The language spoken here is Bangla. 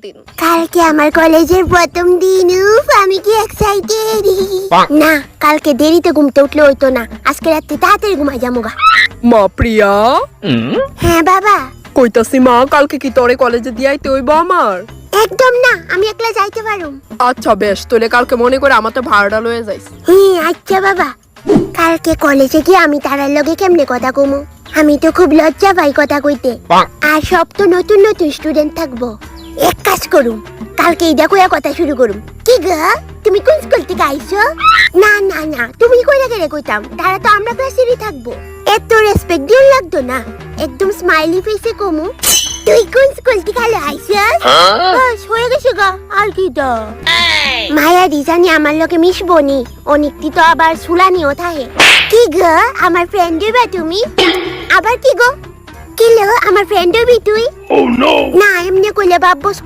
দিন কালকে আমার কলেজের প্রথম দিন। উফ, আমি কি এক্সাইটেড! না, কালকে দেরিতে ঘুমতে উঠলে হইতো না। আজকে রাত্রে তাড়াতাড়ি ঘুমাই যামুগা। মা প্রিয়া, হ্যাঁ বাবা। কইতাছি মা, কালকে কি তোরে কলেজে দিয়াইতে হইব আমার? একদম না, আমি একলা যাইতে পারুম। আচ্ছা বেশ, তোলে কালকে মনে করে আমার তো ভাড়াটা লয়ে যাইস। আচ্ছা বাবা। কালকে কলেজে গিয়ে আমি তারার লগে কেমনে কথা কমু? আমি তো খুব লজ্জা পাই কথা কইতে। আর সব তো নতুন নতুন স্টুডেন্ট থাকবো। এক কাজ করুম, কালকে ইদা কইয়া কথা শুরু করুম। কি গা, তুমি কোন স্কুল থেকে আইছো? না না না, তুমি কইরা গেলে কইতাম, তারা তো আমরা ক্লাসেরই থাকবো। এত রেসপেক্ট দিও লাগতো না, একদম স্মাইলি ফেসে কমু। তুই কোন স্কুল থেকে আইছিস? বাস হয়ে গেছে গা, আর কি তো। মায়া রিজানি আমার লগে মিশবো নি, অনেকটি তো আবার সুলানিও থাকে। কি গো, আমার ফ্রেন্ড হইবা তুমি? আবার কি গো? কি লো, আমার ফ্রেন্ড হইবি তুই? না, এমনি কইলে ভাববো